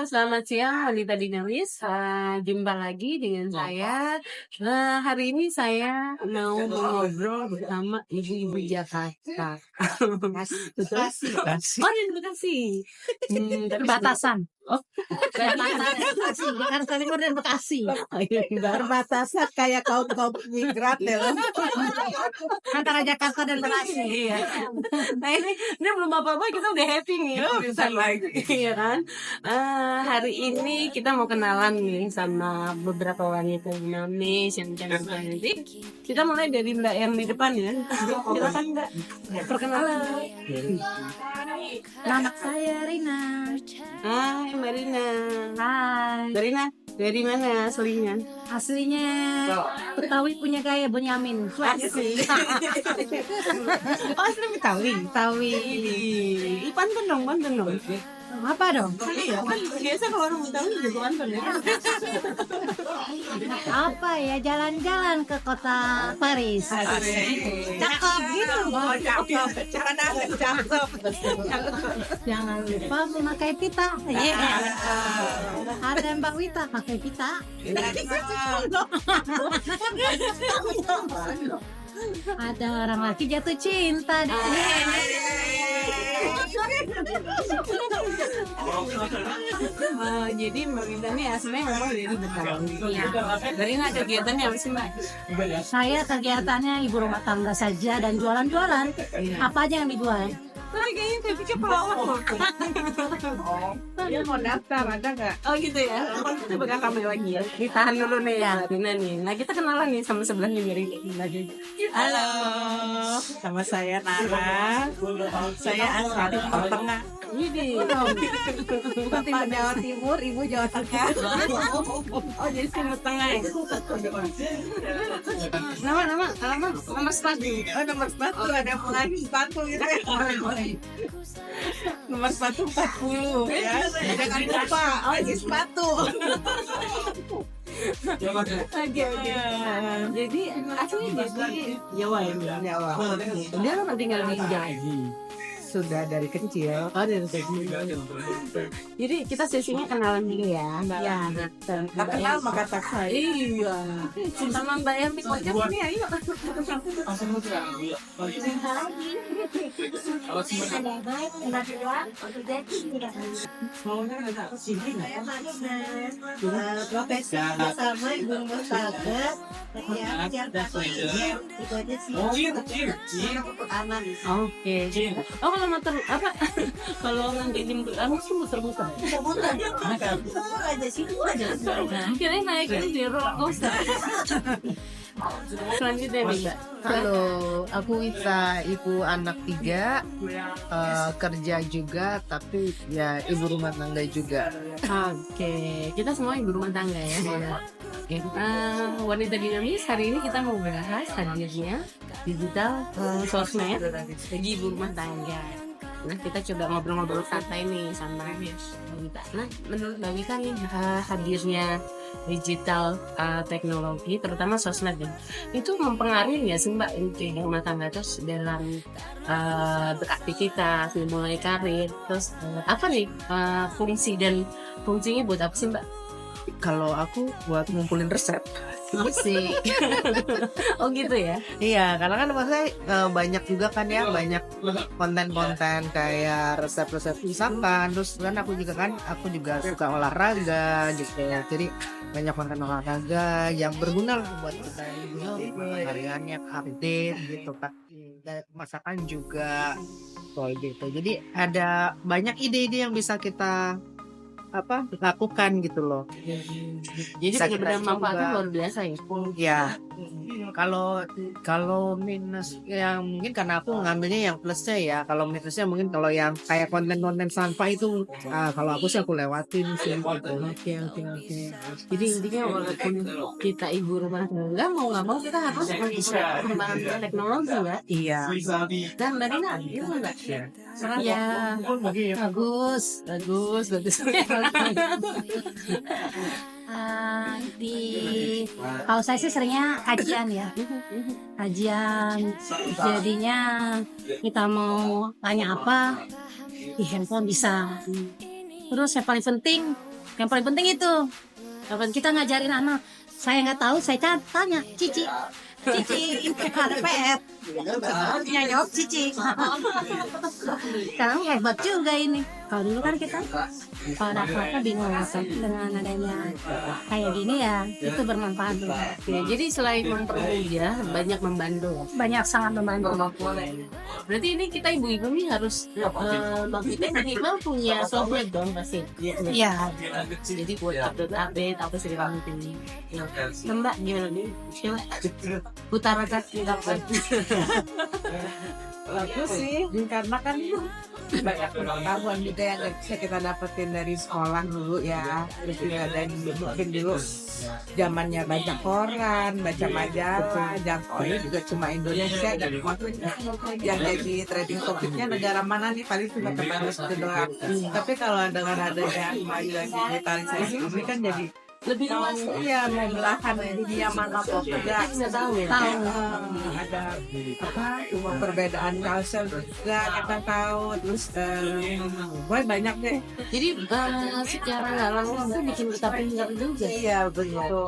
selamat siang wanita dinamis. Jumpa lagi dengan saya. Hari ini saya mau ngobrol bersama ibu-ibu Jakarta. Bekasi. Oh, di Bekasi. Perbatasan. Oh, Bekasi. Jakarta Timur dan Bekasi. Perbatasan kayak kaum migran ya. Antara Jakarta dan Bekasi. Iya. Nah ini belum apa-apa kita udah happy nih. Bisa lagi. Iya kan. Hari ini kita mau kenalan nih sama beberapa wanita dinamis yang cantik. Kita mulai dari Mbak yang di depan ya. Silakan Mbak. Perkenalan. Nama saya Rina. Hai Mbak Rina. Hai. Mbak Rina dari mana aslinya? Aslinya Betawi punya gaya Bonyamin. Asli. Oh, asli Betawi. Betawi. Pantun dong. Apa dong? Iya, kan biasa kalau orang Betawi juga pantun ya. Apa ya? Jalan-jalan ke kota Paris. Cakep gitu. Oh, cakep. Cara nangis cakep. Jangan lupa memakai pita. Ada Mbak Wita pakai pita. Ada orang laki jatuh cinta deh. Jadi Mbak Rina ini aslinya memang dari Betawi. Mbak Rina kegiatannya apa sih Mbak? Saya kegiatannya ibu rumah tangga saja dan jualan-jualan. Apa aja yang dijual? Tapi kayaknya saya pikir pelawak loh. Dia mau daftar, ada nggak? Oh gitu ya. Coba kami lagi ya. Ditahan dulu nih ya. Rina nih. Nah kita kenalan nih sama sebelahnya Mbak Rina. Halo, sama saya Nara. Saya asal Timur Tengah. Ini. Bukan Timur Jawa Timur, Ibu Jawa Tengah. Oh jadi Timur Tengah ya. Nama sepatu. Oh, nomor sepatu ada mulai sepatu gitu. Nomor sepatu 40 ya. Jangan lupa, lagi sepatu. Oke. Jadi aslinya dari Jawa ya. Jawa. Dia kan tinggal di Jawa. Sudah dari kecil. Oh dari kecil. Jadi kita sesinya kenalan dulu ya. Ya. Tak kenal maka tak sayang. Iya. Sama Mbak yang pojok ini ayo. Profesi sama ibu rumah tangga. Itu aja sih. Aman. Oke. Oh kalau motor apa? Kalau nanti jemput anu sih muter-muter. Muter-muter. Ada situ aja. Kira naik di roller coaster. Selanjutnya nih Mbak. Halo, aku Wita, ibu anak 3, kerja juga, tapi ya ibu rumah tangga juga. Oke, kita semua ibu rumah tangga ya. Oke, wanita dinamis hari ini kita mau bahas hadirnya digital sosmed bagi ibu rumah tangga. Nah kita coba ngobrol-ngobrol santai nih sama Mbak Wita. Nah menurut Mbak Wita nih hadirnya digital teknologi terutama sosmed ya, itu mempengaruhi ya sih Mbak ibu rumah tangga terus dalam beraktivitas, memulai karir, terus apa nih fungsinya buat apa sih Mbak? Kalau aku buat ngumpulin resep sih. Oh gitu ya? Iya, karena kan maksudnya banyak juga kan ya, banyak konten-konten kayak resep-resep masakan. Terus kan aku juga suka olahraga gitu ya. Jadi banyak konten olahraga yang berguna lah buat kita hariannya update gitu kan. Dan masakan juga kayak gitu. Jadi ada banyak ide-ide yang bisa kita lakukan gitu loh. Jadi Bisa benar-benar kita manfaatnya coba. luar biasa ya. Ya, kalau minus yang mungkin karena aku ngambilnya yang plusnya ya. Kalau minusnya mungkin kalau yang kayak konten-konten sampah itu, kalau aku sih aku lewatin sih. Oke. Jadi intinya walaupun kita ibu rumah tangga mau nggak mau kita harus perkembangan teknologi ya. Iya. Dan Mbak Rina, gimana? Ya, bagus. Kalau saya sih seringnya kajian ya, jadinya kita mau tanya apa di handphone bisa. Terus yang paling penting Yang paling penting itu kita ngajarin anak. Saya nggak tahu, saya tanya Cici ada PR. Dia jawab Cici. Sekarang hebat juga ini. Kalau dulu kan kita kalau ada apa-apa bingung. Dengan adanya kayak gini ya, itu bermanfaat. Ya, jadi selain mempermudah, banyak membantu. Banyak sangat membantu. Berarti ini kita ibu-ibu nih harus kita minimal punya software dong pasti. Iya. Jadi buat update apa segala macam. Mbak gimana nih? Coba utarakan pendapat. Bagus sih, karena kan banyak pengetahuan juga yang nggak bisa kita dapetin dari sekolah dulu ya. Terus juga dari mungkin dulu zamannya baca koran, baca majalah, jangkauannya juga cuma Indonesia dan yang jadi trading topiknya negara mana nih paling cuma terbatas itu doang. Tapi kalau dengan adanya kemajuan digitalisasi ini kan jadi Lebih luas. iya mau belahan dunia mana pun juga Nggak tahu ya. ada apa perbedaan culture juga kita tahu terus banyak deh. Jadi secara nggak langsung itu bikin kita pintar juga. Iya betul.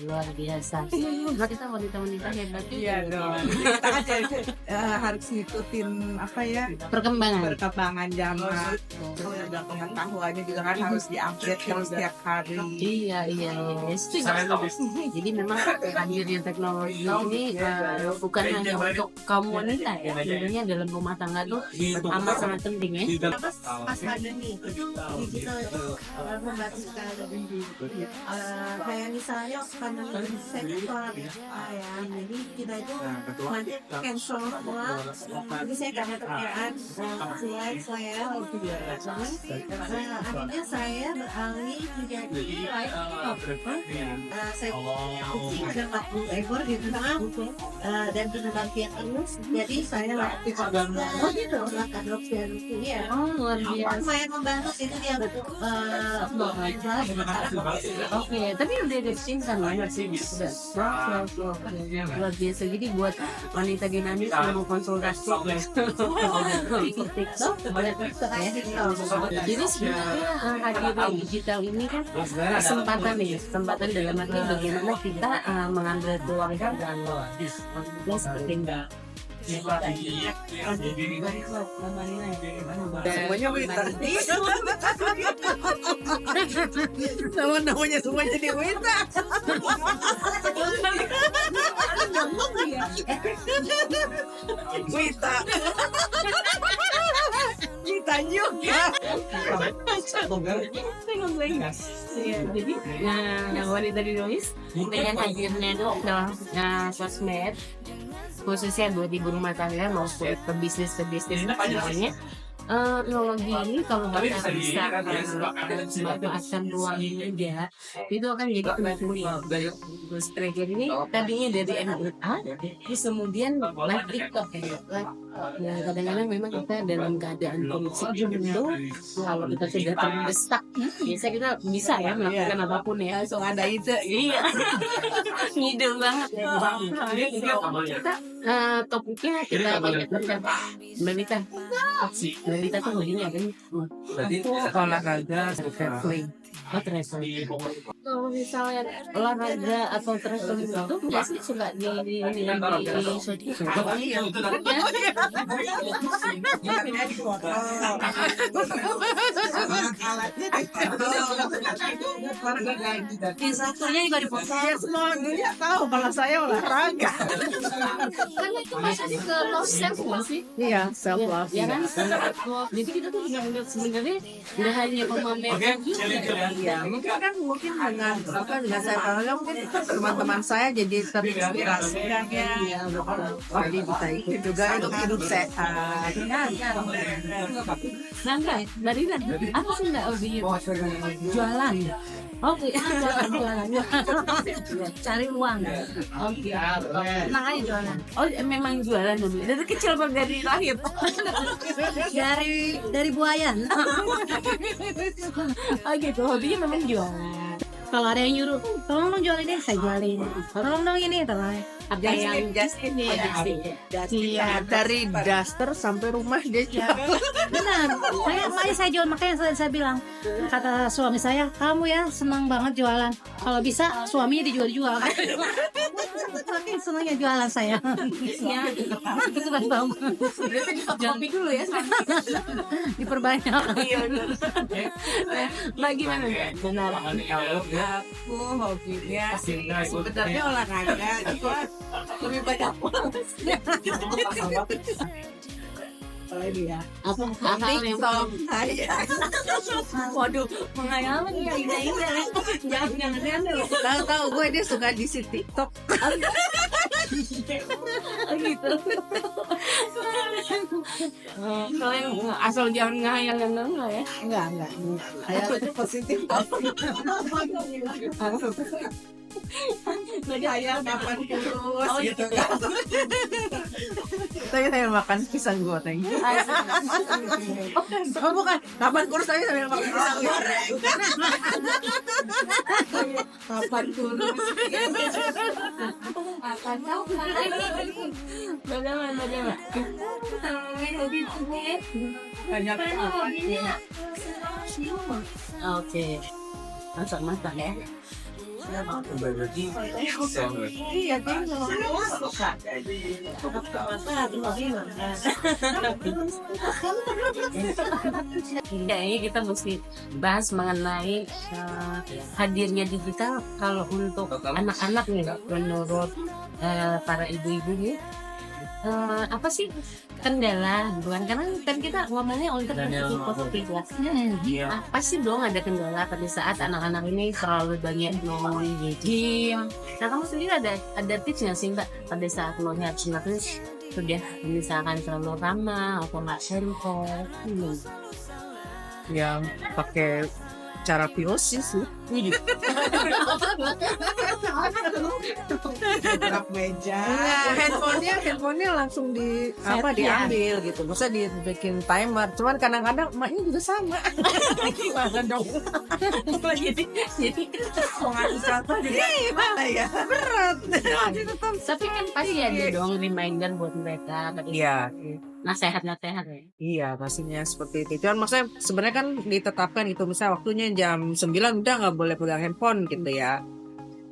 Luar biasa. Nah, kita wanita-wanita hebat juga. Iya dong. Kita aja harus ngikutin apa ya Perkembangan. perkembangan zaman. Udah pengetahuannya juga kan harus diupdate terus tiap hari. Iya. Setuju. Jadi memang hadirnya teknologi ini bukan hanya untuk kaum wanita ya. Sebenarnya dalam rumah tangga tuh amat sangat penting ya. Pas pandemi digital membantu sekali. Kayak misalnya pandemi saya itu orang ya, jadi kita itu nanti cancel semua. Jadi saya karena kerjaan saya akhirnya saya beralih menjadi saya kucing ada 40 ekor di rumah dan pendampingan terus. Jadi saya gitu lakukan adopsi ya. Luar biasa. Lumayan membantu itu dia Oke, tapi udah ada cinta ya? Luar biasa. Jadi buat wanita dinamis yang mau konsultasi ikut TikTok, boleh TikTok ya. Jadi sebenarnya hadirnya digital ini kan kesempatan dalam arti bagaimana kita mengambil peluang dan seperti enggak. Semuanya Wita. Namanya semua jadi Wita. Wita. Wita juga. Jadi wanita dinamis dengan hadirnya sosmed khususnya buat ibu rumah tangga maupun pebisnis semuanya. Teknologi ini kalau kita bisa memanfaatkan ruang ini ya, itu akan jadi penting. Terus trigger ini tadinya dari MA, terus kemudian live TikTok ya. Nah, kadang-kadang memang kita dalam keadaan kondisi jenuh, kalau kita sudah terdesak, biasanya kita bisa ya melakukan apapun ya. Langsung ada ide. Iya, ngide banget. Kita topiknya kita banyak banget. Mbak Lita tuh begini ya kan? Olahraga, traveling. Traveling. Kalau misalnya olahraga atau traveling itu biasanya suka di Satunya juga dipoto. Semua dunia tahu kalau saya olahraga. Kan itu masih ke love self nggak sih? Iya, self love. Ya kan? Jadi kita tuh juga ngeliat sebenarnya nggak hanya pemamerkan juga. Iya, mungkin dengan dengan saya olahraga mungkin teman-teman saya jadi terinspirasi kan ya. Jadi bisa ikut juga untuk hidup sehat. Nangga, dari apa sih nggak hobinya? Jualan. Oke, Jualan. Cari uang. oke. Tenang aja jualan. Oh, memang jualan dulu. Dari kecil bang dari lahir. Dari buayan. Oh gitu, hobinya memang jualan. Kalau ada yang nyuruh, tolong dong jualin ini, saya jualin. Tolong dong ini, tolong. Apa yang Justin Oh, ya. Justin. Iya, dari daster sampai rumah dia jual. Benar, makanya saya jual, makanya saya bilang, kata suami saya, kamu ya senang banget jualan. Kalau bisa suaminya dijual-jual. Makin senangnya jualan saya. Ya, Itu kan bang. kopi dulu ya. Diperbanyak. Mbak gimana? Benar. Aku hobinya sebenarnya olahraga, cuma lebih banyak Apa hal yang TikTok saya. waduh menghayalkan ya indah-indah. Jangan Tahu-tahu gue dia suka di si TikTok. gitu. Kalau yang asal jangan ngayal enggak ya. Enggak. Kayak itu positif. Saya kapan kurus Oh, gitu gitu. kan. Saya makan pisang goreng. Oh bukan, kapan kurus saya sambil makan pisang goreng. Kapan kurus. Bagaimana? Banyak Oke. Masak ya. Iya, dia suka. Kayaknya kita mesti bahas mengenai hadirnya digital kalau untuk anak-anak nih menurut para ibu-ibu nih. Apa sih kendala bukan karena kan kita ngomongnya untuk positif ya. Apa sih dong ada kendala pada saat anak-anak ini terlalu banyak main game. Nah kamu sendiri ada tips nggak sih Mbak pada saat melihat anak ini sudah misalkan terlalu ramah atau nggak handphone? Yang pakai cara POC sih. Gerak meja. Handphonenya langsung Set, diambil gitu. Maksudnya dibikin timer. Cuman kadang-kadang emaknya juga sama. Gimana dong? jadi Mengatur contoh juga gimana ya? Berat. tapi kan pasti ada dong reminder buat mereka. Iya. Nasihat-nasihat ya. Iya, pastinya seperti itu. Cuman maksudnya sebenarnya kan ditetapkan itu misalnya waktunya jam 9 udah nggak boleh pegang handphone gitu ya.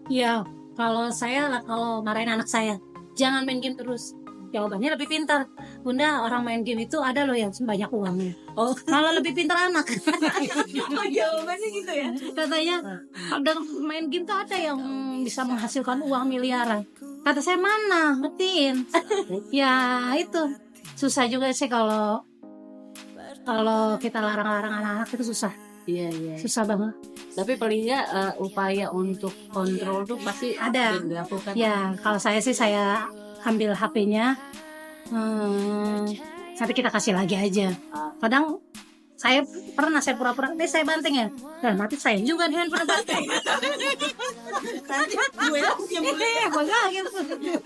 Iya, kalau marahin anak saya, jangan main game terus. Jawabannya lebih pintar. Bunda, orang main game itu ada loh yang banyak uangnya. Oh, malah lebih pintar anak. Jawabannya gitu ya. Katanya, ada main game tuh ada yang bisa menghasilkan uang miliaran. Kata saya mana, ngertiin. Ya itu susah juga sih kalau kita larang-larang anak-anak itu susah. Iya. Susah banget. Tapi paling nggak upaya untuk kontrol tuh pasti Ada. dilakukan. Ya, kalau saya sih saya ambil HP-nya, nanti kita kasih lagi aja. Kadang saya pura-pura, saya banting ya. Dan mati saya juga nih handphone banting.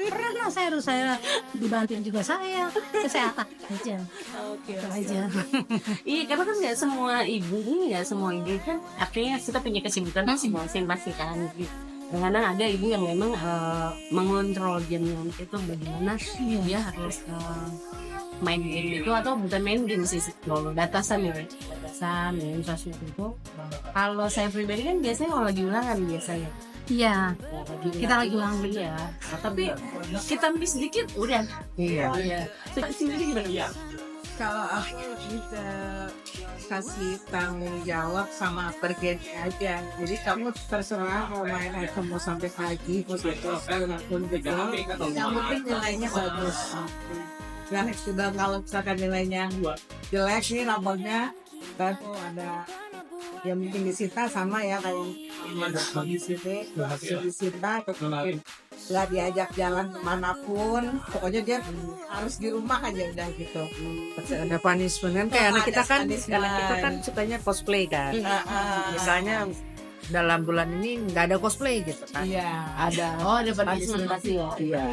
Pernah saya dibanting juga saya atak aja. Oke. Itu aja. Iya, karena kan nggak semua ibu kan artinya kita punya kesibukan masing-masing pasti kan. Kadang ada ibu yang memang mengontrol jamnya itu bagaimana dia harus main game itu atau bukan main game sih, batasan sosmed itu. Kalau saya pribadi kan biasanya kalau lagi ulangan biasanya. Iya, kita lagi ulang dulu. Ya, tapi kita miss dikit udah. Iya. Sendiri gimana? Kalau aku bisa kasih tanggung jawab sama pergi aja. Jadi kamu terserah mau main item mau sampai pagi, mau sampai sore pun gitu. Yang penting nilainya bagus. Nah, sudah kalau misalkan nilainya jelek nih rapornya, kan ada yang mungkin disita sama ya kalau disita atau mungkin nggak diajak jalan kemanapun, pokoknya dia harus di rumah aja udah gitu. Ada punishment kan kayak Oh, anak kita ada kan punishment. sukanya cosplay kan. Misalnya dalam bulan ini nggak ada cosplay gitu kan. Iya. Ada. Oh, ada partisipasi ya. Iya.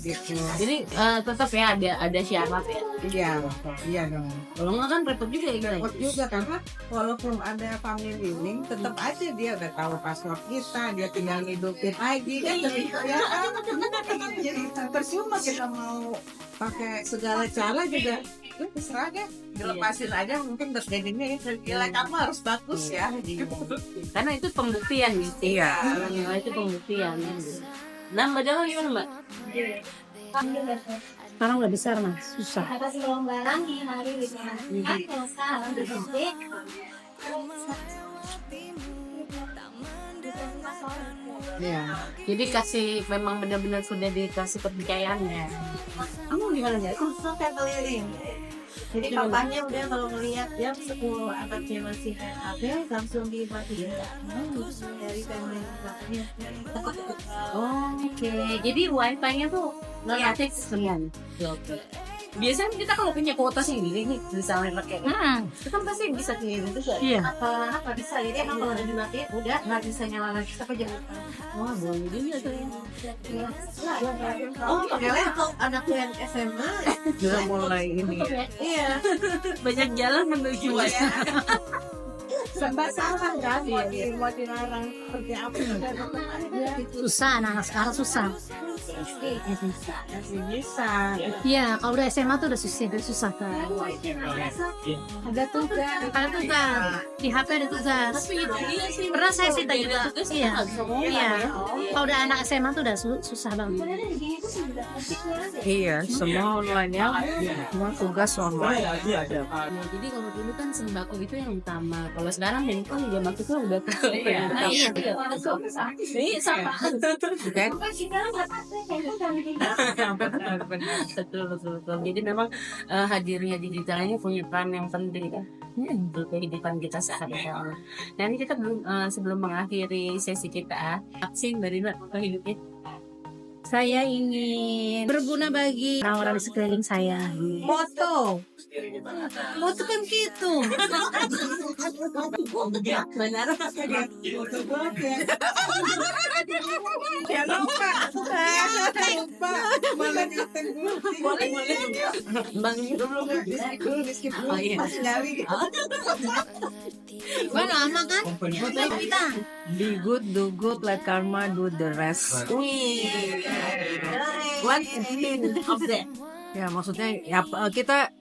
Gitu. Jadi tetap ya ada syarat ya. Iya. Iya dong. Kalau nggak kan repot juga ya guys. Repot juga karena walaupun ada family link, tetap aja dia udah tahu password kita, dia tinggal hidupin ID kan ya. Jadi percuma kita mau pakai segala cara juga. Lu terserah deh, dilepasin aja mungkin terjadinya ya. Gila kamu harus bagus ya. Karena itu pembuktian gitu. Iya. Nah, itu pembuktian. Nah, Mbak Jalan gimana Mbak? Sekarang udah besar mas, susah. Atas barang di hari ini. Kalau sekarang berhenti. Iya. Jadi memang benar-benar sudah dikasih kepercayaannya. Kamu gimana ya? Khusus yang keliling. Jadi papanya udah kalau ngelihat jam 10 anaknya masih main HP langsung dimatiin dari family belakangnya. Oke, jadi wifi-nya tuh gratis sebenarnya. Oke. Biasanya kita kalau punya kuota sendiri nih, misalnya pakai, itu kan pasti bisa kayak gitu kan? Iya. Apa bisa jadi emang kalau udah dimatiin udah nggak bisa nyala lagi sampai jam. Wah, boleh juga tuh. Oh, pakai laptop anakku yang SMA. Udah mulai ini. Iya. Banyak jalan menuju wifi. Serba salah kan mau dilarang seperti apa Susah, anak sekarang susah. masih bisa. Iya, kalau udah SMA tuh udah susah kan. Ada tugas. Ada tugas di HP ada tugas. Tapi itu dia sih. Pernah saya sih tanya juga tugas iya. semua. Iya. Kalau udah anak SMA tuh udah susah banget. Iya, semua online ya. Semua tugas online. Ya, jadi kalau dulu kan sembako itu yang utama. Kalau sekarang handphone juga maksudnya udah ke Iya. Iya, sama. Kan? Betul. Jadi memang hadirnya digitalnya punya peran yang penting kan untuk kehidupan kita sehari-hari. Nah, ini kita sebelum mengakhiri sesi kita, aksi Mbak Rina hidupnya. Saya ingin berguna bagi orang-orang di sekeliling saya. Foto. Foto kan gitu. Benar. Jangan lupa. Malah Boleh. Bang dulu. Oh, iya. Wah lama kan? Foto kita. Be good, do good, let karma do the rest. One of that. Ya maksudnya ya kita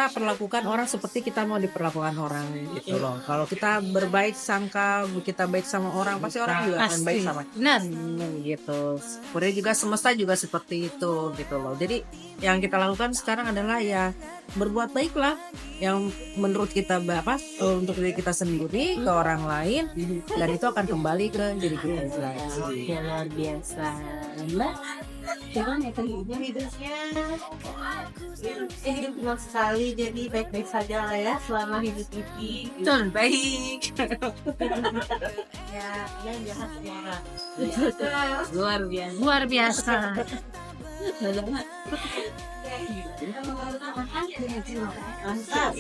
perlakukan orang seperti kita mau diperlakukan orang gitu loh. Kalau kita berbaik sangka, kita baik sama orang, pasti orang juga akan baik sama Benar. gitu. Kemudian juga semesta juga seperti itu gitu loh. Jadi yang kita lakukan sekarang adalah ya berbuat baiklah yang menurut kita untuk diri kita sendiri ke orang lain, dan itu akan kembali ke diri kita sendiri. Ya, luar biasa. Mbak, gimana Hidupnya hidup cuma sekali, jadi baik-baik saja lah ya selama hidup ini. Betul, baik. Ya, yang jahat semua. Luar biasa. Mantap.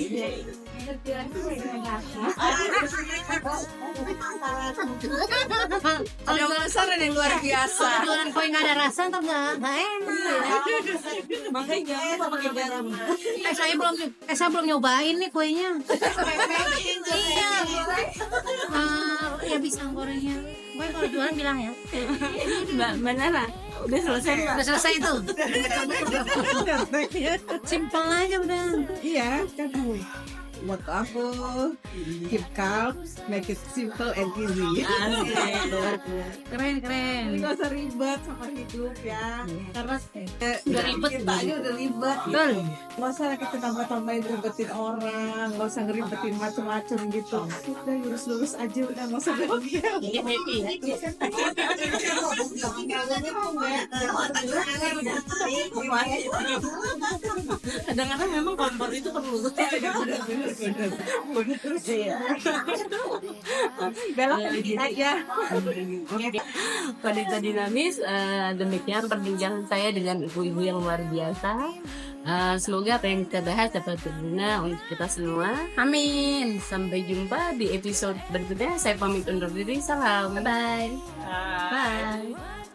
Ada penasaran yang luar biasa. Jualan kue nggak ada rasa atau nggak enak. Makanya jangan lupa pakai garam. Saya belum nyobain nih kuenya. Iya. Ya bisa gorengnya. Gue kalau jualan bilang ya. Mbak Nara, udah selesai Mbak. Udah selesai itu. Simpel aja udah. Iya, kan motto aku keep calm, make it simple and easy. Keren. Nggak usah ribet sama hidup ya, karena Udah ribet. kita aja udah ribet. Betul. Nggak usah kita tambah-tambahin ribetin orang, nggak usah ngeribetin macem-macem gitu. Udah lurus-lurus aja, udah nggak usah bahagia. Jadi happy. Iya. Kadang-kadang memang kompor itu perlu. Belok aja. Wanita dinamis, demikian perbincangan saya dengan ibu-ibu yang luar biasa. Semoga apa yang kita bahas dapat berguna untuk kita semua. Amin. Sampai jumpa di episode berikutnya. Saya pamit undur diri. Salam. Bye. Bye.